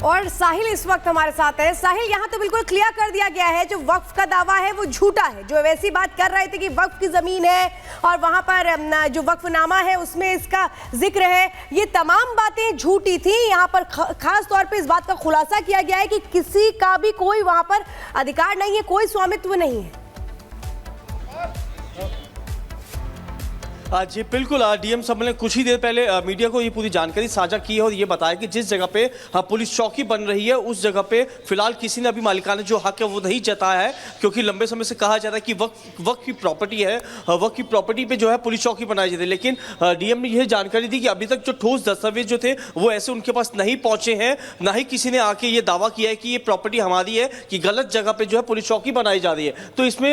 और साहिल इस वक्त हमारे साथ है। साहिल, यहाँ तो बिल्कुल क्लियर कर दिया गया है जो वक्फ का दावा है वो झूठा है। जो वैसी बात कर रहे थे कि वक्फ की जमीन है और वहां पर जो वक्फनामा है उसमें इसका जिक्र है, ये तमाम बातें झूठी थी। यहाँ पर खास तौर पे इस बात का खुलासा किया गया है कि किसी का भी कोई वहां पर अधिकार नहीं है, कोई स्वामित्व नहीं है। जी बिल्कुल, डीएम साहब ने कुछ ही देर पहले मीडिया को ये पूरी जानकारी साझा की है और ये बताया कि जिस जगह पे पुलिस चौकी बन रही है उस जगह पे फिलहाल किसी ने अभी मालिकाना जो हक है वो नहीं जताया है, क्योंकि लंबे समय से कहा जा रहा है कि वक्त की प्रॉपर्टी है, वक्त की प्रॉपर्टी पे जो है पुलिस चौकी बनाई जाती है। लेकिन डीएम ने यह जानकारी दी कि अभी तक जो ठोस दस्तावेज जो थे वो ऐसे उनके पास नहीं पहुंचे हैं, ना ही किसी ने आके ये दावा किया है कि ये प्रॉपर्टी हमारी है, कि गलत जगह पे जो है पुलिस चौकी बनाई जा रही है। तो इसमें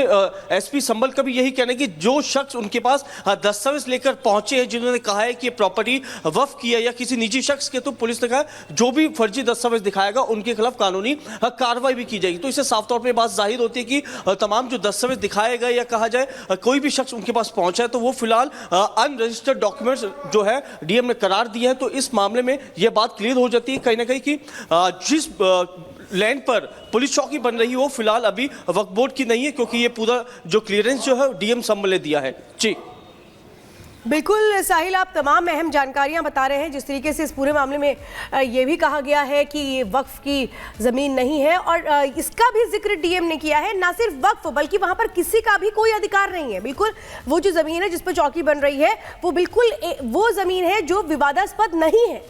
एसपी संभल का भी यही कहना है कि जो शख्स उनके पास दस्तावेज लेकर पहुंचे हैं, जिन्होंने कहा है कि ये प्रॉपर्टी वक्फ की है या किसी निजी शख्स के, तो पुलिस ने कहा जो भी फर्जी दस्तावेज दिखाएगा उनके खिलाफ कानूनी कार्रवाई भी की जाएगी। तो इससे साफ तौर पे बात जाहिर होती है कि तमाम जो दस्तावेज दिखाए गए या कहा जाए कोई भी शख्स उनके पास पहुंचा है तो वो फिलहाल अनरजिस्टर्ड डॉक्यूमेंट्स जो है डीएम ने करार दिया है। तो इस मामले में यह बात क्लियर हो जाती है कहीं ना कहीं कि जिस लैंड पर पुलिस चौकी बन रही है वो फिलहाल अभी वक्फ बोर्ड की नहीं है, क्योंकि ये पूरा जो क्लियरेंस जो है डीएम संभल ने दिया है। जी बिल्कुल साहिल, आप तमाम अहम जानकारियां बता रहे हैं। जिस तरीके से इस पूरे मामले में ये भी कहा गया है कि ये वक्फ की ज़मीन नहीं है और इसका भी जिक्र डीएम ने किया है, ना सिर्फ वक्फ बल्कि वहां पर किसी का भी कोई अधिकार नहीं है। बिल्कुल वो जो ज़मीन है जिस पर चौकी बन रही है वो बिल्कुल वो ज़मीन है जो विवादास्पद नहीं है।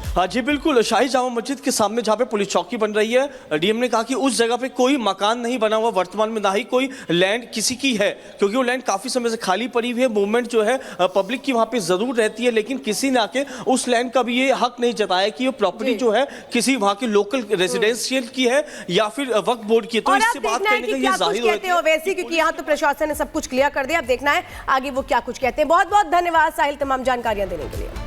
हाँ जी बिल्कुल, शाही जामा मस्जिद के सामने जहाँ पे पुलिस चौकी बन रही है, डीएम ने कहा कि उस जगह पे कोई मकान नहीं बना हुआ वर्तमान में, ना ही कोई लैंड किसी की है, क्योंकि वो लैंड काफ़ी समय से खाली पड़ी हुई है। मूवमेंट जो है पब्लिक की वहाँ पे ज़रूर रहती है, लेकिन किसी ने आके उस लैंड का भी ये हक नहीं जताया कि ये प्रॉपर्टी जो है किसी वहाँ के लोकल रेजिडेंशियल की है या फिर वक्फ बोर्ड की है। तो इससे बात करने का ये जाहिर होती है वैसे, क्योंकि यहाँ तो प्रशासन ने सब कुछ क्लियर कर दिया। अब देखना है आगे वो क्या कुछ कहते हैं। बहुत बहुत धन्यवाद साहिल तमाम जानकारियां देने के लिए।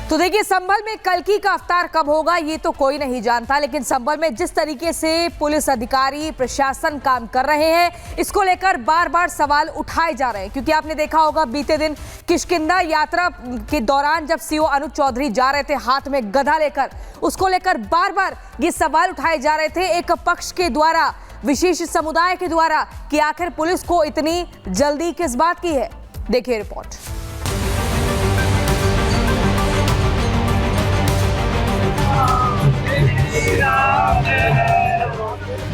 तो देखिए, संभल में कल की का अवतार कब होगा ये तो कोई नहीं जानता, लेकिन संभल में जिस तरीके से पुलिस अधिकारी प्रशासन काम कर रहे हैं इसको लेकर बार बार सवाल उठाए जा रहे हैं। क्योंकि आपने देखा होगा बीते दिन किष्किंधा यात्रा के दौरान जब सीओ अनुज चौधरी जा रहे थे हाथ में गदा लेकर, उसको लेकर बार बार ये सवाल उठाए जा रहे थे एक पक्ष के द्वारा, विशेष समुदाय के द्वारा, कि आखिर पुलिस को इतनी जल्दी किस बात की है। देखिए रिपोर्ट।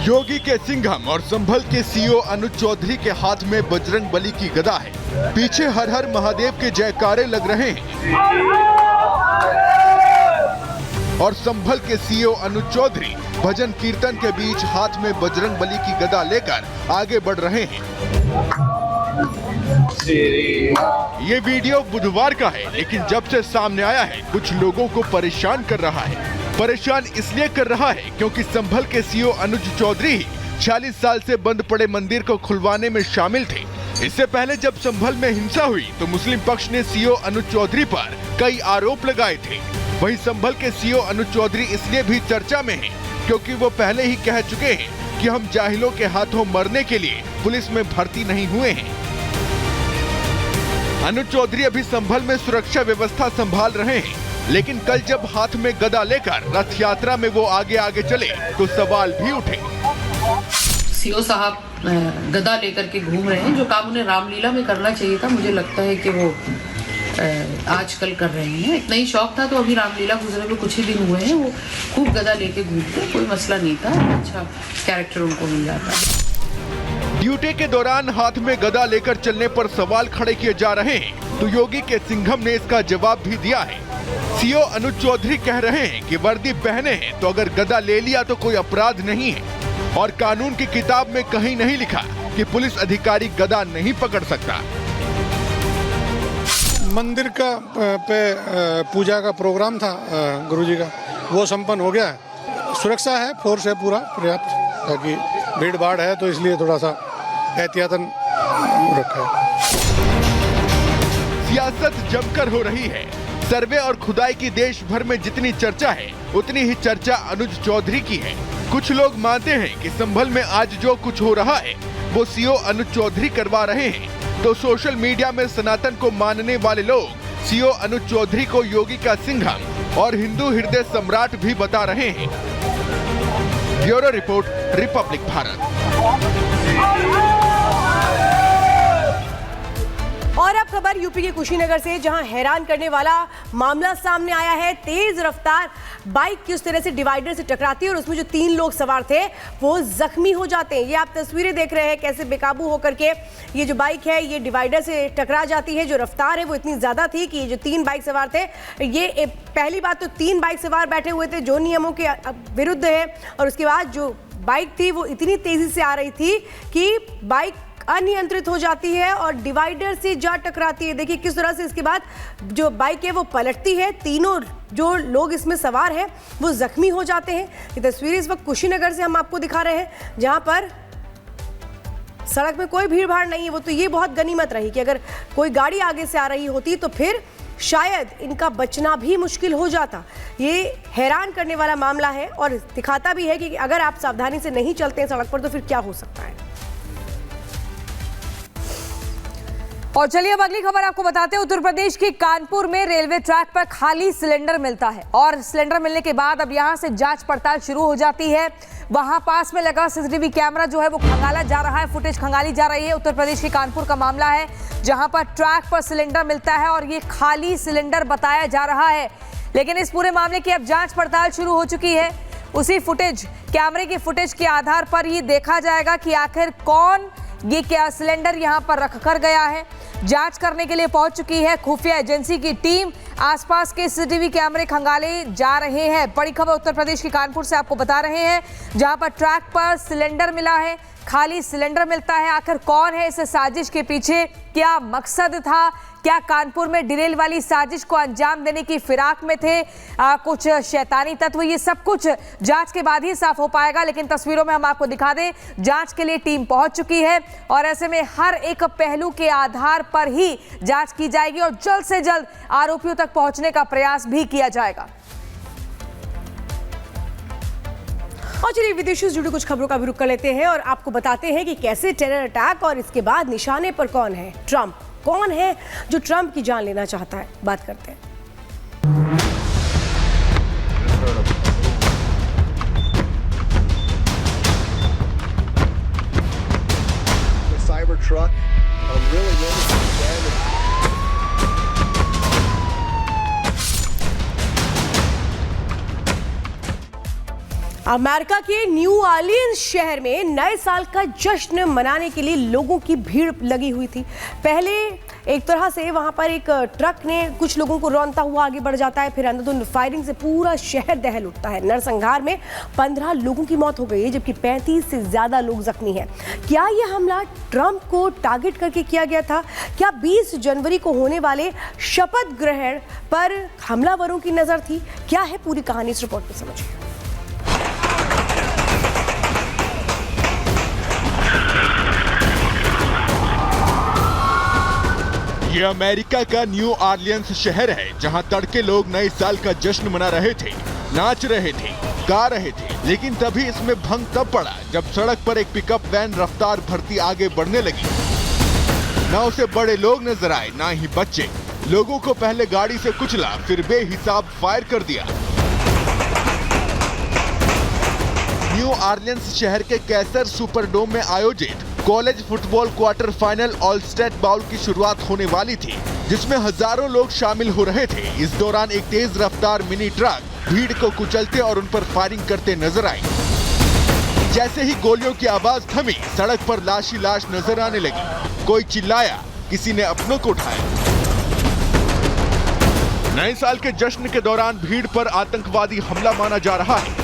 योगी के सिंघम और संभल के सीओ अनुज चौधरी के हाथ में बजरंग बली की गदा है, पीछे हर हर महादेव के जयकारे लग रहे हैं और संभल के सीओ अनुज चौधरी भजन कीर्तन के बीच हाथ में बजरंग बली की गदा लेकर आगे बढ़ रहे हैं। ये वीडियो बुधवार का है, लेकिन जब से सामने आया है कुछ लोगों को परेशान कर रहा है। परेशान इसलिए कर रहा है क्योंकि संभल के सीओ अनुज चौधरी 46 साल से बंद पड़े मंदिर को खुलवाने में शामिल थे। इससे पहले जब संभल में हिंसा हुई तो मुस्लिम पक्ष ने सीओ अनुज चौधरी पर कई आरोप लगाए थे। वहीं संभल के सीओ अनुज चौधरी इसलिए भी चर्चा में हैं क्योंकि वो पहले ही कह चुके हैं कि हम जाहिलों के हाथों मरने के लिए पुलिस में भर्ती नहीं हुए हैं। अनुज चौधरी अभी संभल में सुरक्षा व्यवस्था संभाल रहे हैं, लेकिन कल जब हाथ में गदा लेकर रथ यात्रा में वो आगे आगे चले तो सवाल भी उठे। सीओ साहब गदा लेकर के घूम रहे हैं, जो काम उन्हें रामलीला में करना चाहिए था, मुझे लगता है कि वो आजकल कर रहे हैं। इतना ही शौक था तो अभी रामलीला गुजरे हुए कुछ ही दिन हुए हैं, वो खूब गदा लेके घूमते, कोई मसला नहीं था, अच्छा कैरेक्टर उनको मिल जाता है। ड्यूटी के दौरान हाथ में गदा लेकर चलने पर सवाल खड़े किए जा रहे हैं, तो योगी के सिंघम ने इसका जवाब भी दिया है। सीओ अनुज चौधरी कह रहे हैं कि वर्दी पहने हैं तो अगर गदा ले लिया तो कोई अपराध नहीं है और कानून की किताब में कहीं नहीं लिखा कि पुलिस अधिकारी गदा नहीं पकड़ सकता। मंदिर का पे पूजा का प्रोग्राम था गुरुजी का, वो संपन्न हो गया है। सुरक्षा है, फोर्स है पूरा पर्याप्त, ताकि भीड़ भाड़ है तो इसलिए थोड़ा सा एहतियातन रखा है। सियासत जमकर हो रही है। सर्वे और खुदाई की देश भर में जितनी चर्चा है उतनी ही चर्चा अनुज चौधरी की है। कुछ लोग मानते हैं कि संभल में आज जो कुछ हो रहा है वो सीओ अनुज चौधरी करवा रहे हैं, तो सोशल मीडिया में सनातन को मानने वाले लोग सीओ अनुज चौधरी को योगी का सिंघम और हिंदू हृदय सम्राट भी बता रहे हैं। Bureau report, Republic Bharat. और अब खबर यूपी के कुशीनगर से, जहां हैरान करने वाला मामला सामने आया है। तेज रफ्तार बाइक किस तरह से डिवाइडर से टकराती है और उसमें जो 3 लोग सवार थे वो जख्मी हो जाते हैं। ये आप तस्वीरें देख रहे हैं कैसे बेकाबू होकर के ये जो बाइक है ये डिवाइडर से टकरा जाती है। जो रफ्तार है वो इतनी ज्यादा थी कि ये जो 3 बाइक सवार थे, ये पहली बात तो 3 बाइक सवार बैठे हुए थे जो नियमों के विरुद्ध है, और उसके बाद जो बाइक थी वो इतनी तेजी से आ रही थी कि बाइक अनियंत्रित हो जाती है और डिवाइडर से जा टकराती है। देखिए किस तरह से इसके बाद जो बाइक है वो पलटती है। तीनों जो लोग इसमें सवार हैं वो जख्मी हो जाते हैं। ये तस्वीरें इस वक्त कुशीनगर से हम आपको दिखा रहे हैं, जहां पर सड़क में कोई भीड़ भाड़ नहीं है। वो तो ये बहुत गनीमत रही कि अगर कोई गाड़ी आगे से आ रही होती तो फिर शायद इनका बचना भी मुश्किल हो जाता। ये हैरान करने वाला मामला है और दिखाता भी है कि अगर आप सावधानी से नहीं चलते हैं सड़क पर तो फिर क्या हो सकता है। और चलिए अब अगली खबर आपको बताते हैं। उत्तर प्रदेश के कानपुर में रेलवे ट्रैक पर खाली सिलेंडर मिलता है और सिलेंडर मिलने के बाद अब यहां से जांच पड़ताल शुरू हो जाती है। वहां पास में लगा सीसीटीवी कैमरा जो है वो खंगाला जा रहा है, फुटेज खंगाली जा रही है। उत्तर प्रदेश के कानपुर का मामला है जहां पर ट्रैक पर सिलेंडर मिलता है और ये खाली सिलेंडर बताया जा रहा है। लेकिन इस पूरे मामले की अब जांच पड़ताल शुरू हो चुकी है। उसी फुटेज, कैमरे की फुटेज के आधार पर ये देखा जाएगा कि आखिर कौन ये क्या सिलेंडर यहां पर रख कर गया है। जांच करने के लिए पहुंच चुकी है खुफिया एजेंसी की टीम। आसपास के सीसीटीवी कैमरे खंगाले जा रहे हैं। बड़ी खबर उत्तर प्रदेश के कानपुर से आपको बता रहे हैं, जहां पर ट्रैक पर सिलेंडर मिला है, खाली सिलेंडर मिलता है। आखिर कौन है इस साजिश के पीछे, क्या मकसद था, क्या कानपुर में डिरेल वाली साजिश को अंजाम देने की फिराक में थे कुछ शैतानी तत्व, ये सब कुछ जांच के बाद ही साफ हो पाएगा। लेकिन तस्वीरों में हम आपको दिखा दें, जांच के लिए टीम पहुंच चुकी है और ऐसे में हर एक पहलू के आधार पर ही जांच की जाएगी और जल्द से जल्द आरोपियों तक पहुंचने का प्रयास भी किया जाएगा। और चलिए विदेशों से जुड़ी कुछ खबरों का भी रुख कर लेते हैं और आपको बताते हैं कि कैसे टेरर अटैक और इसके बाद निशाने पर कौन है। ट्रंप कौन है जो ट्रंप की जान लेना चाहता है, बात करते हैं। Cybertruck, really damage. अमेरिका के न्यू ऑरलियंस शहर में नए साल का जश्न मनाने के लिए लोगों की भीड़ लगी हुई थी। पहले एक तरह से वहां पर एक ट्रक ने कुछ लोगों को रौंदता हुआ आगे बढ़ जाता है, फिर अंधाधुंध फायरिंग से पूरा शहर दहल उठता है। नरसंहार में 15 लोगों की मौत हो गई है जबकि 35 से ज्यादा लोग जख्मी हैं। क्या यह हमला ट्रंप को टारगेट करके किया गया था? क्या 20 जनवरी को होने वाले शपथ ग्रहण पर हमलावरों की नजर थी? क्या है पूरी कहानी, इस रिपोर्ट में समझिए। ये अमेरिका का न्यू ऑरलियंस शहर है जहां तड़के लोग नए साल का जश्न मना रहे थे, नाच रहे थे, गा रहे थे। लेकिन तभी इसमें भंग तब पड़ा जब सड़क पर एक पिकअप वैन रफ्तार भरती आगे बढ़ने लगी। ना उसे बड़े लोग नजर आए ना ही बच्चे। लोगों को पहले गाड़ी से कुचला, फिर बेहिसाब फायर कर दिया। न्यू ऑरलियंस शहर के कैसर सुपरडोम में आयोजित college football quarter final Allstate bowl की शुरुआत होने वाली थी, जिसमें हजारों लोग शामिल हो रहे थे। इस दौरान एक तेज रफ्तार मिनी ट्रक भीड़ को कुचलते और उन पर फायरिंग करते नजर आई। जैसे ही गोलियों की आवाज थमी, सड़क पर लाश ही लाश नजर आने लगी। कोई चिल्लाया, किसी ने अपनों को उठाया। नए साल के जश्न के दौरान भीड़ पर आतंकवादी हमला माना जा रहा है।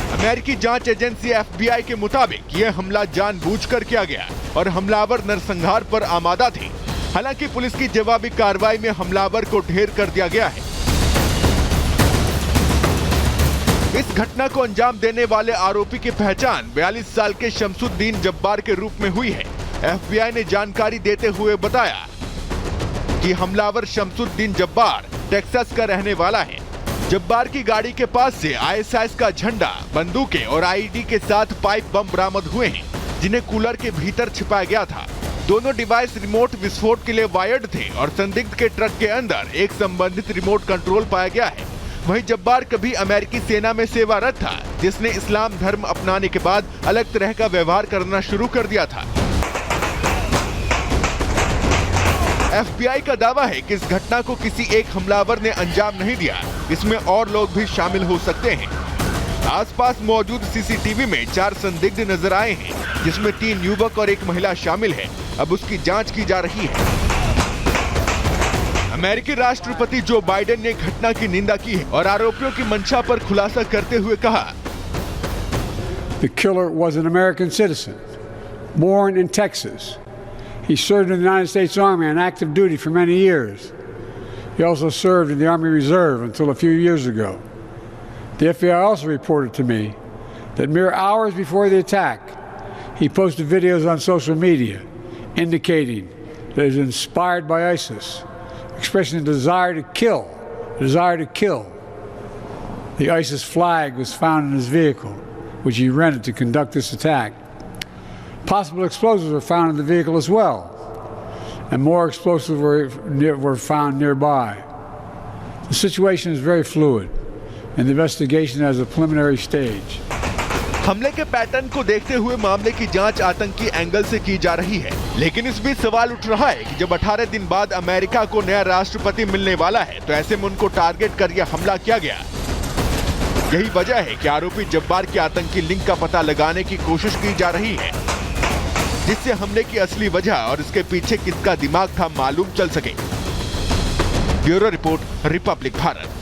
अमेरिकी जांच एजेंसी FBI के मुताबिक यह हमला जानबूझकर किया गया और हमलावर नरसंहार पर आमादा थे। हालांकि पुलिस की जवाबी कार्रवाई में हमलावर को ढेर कर दिया गया है। इस घटना को अंजाम देने वाले आरोपी की पहचान 42 साल के शमसुद्दीन जब्बार के रूप में हुई है। FBI ने जानकारी देते हुए बताया कि हमलावर शमसुद्दीन जब्बार टेक्सास का रहने वाला है। जब्बार की गाड़ी के पास से ISIS का झंडा, बंदूकें और IED के साथ पाइप बम बरामद हुए हैं, जिन्हें कूलर के भीतर छिपाया गया था। दोनों डिवाइस रिमोट विस्फोट के लिए वायर्ड थे और संदिग्ध के ट्रक के अंदर एक संबंधित रिमोट कंट्रोल पाया गया है। वहीं जब्बार कभी अमेरिकी सेना में सेवारत था, जिसने इस्लाम धर्म अपनाने के बाद अलग तरह का व्यवहार करना शुरू कर दिया था। FBI का दावा है कि इस घटना को किसी एक हमलावर ने अंजाम नहीं दिया, इसमें और लोग भी शामिल हो सकते हैं। आसपास मौजूद CCTV में 4 संदिग्ध नजर आए हैं, जिसमें 3 युवक और 1 महिला शामिल है। अब उसकी जांच की जा रही है। अमेरिकी राष्ट्रपति जो बाइडेन ने घटना की निंदा की है और आरोपियों की मंशा पर खुलासा करते हुए कहा, The killer was an American citizen, born in Texas. He served in the United States Army on active duty for many years. He also served in the Army Reserve until a few years ago. The FBI also reported to me that mere hours before the attack, he posted videos on social media indicating that he was inspired by ISIS, expressing a desire to kill. The ISIS flag was found in his vehicle, which he rented to conduct this attack. Possible explosives were found in the vehicle as well, and more explosives were found nearby. The situation is very fluid, and the investigation has a preliminary stage. हमले के pattern को देखते हुए मामले की जांच आतंकी angle से की जा रही है, लेकिन इस बीच सवाल उठ रहा है कि जब 18 दिन बाद अमेरिका को नया राष्ट्रपति मिलने वाला है, तो ऐसे में उनको टारगेट कर यह हमला किया गया। यही वजह है कि आरोपी जब्बार के आतंकी लिंक का पता लगाने की कोशिश की जा रही है, जिससे हमले की असली वजह और इसके पीछे किसका दिमाग था मालूम चल सके। Bureau report, Republic Bharat.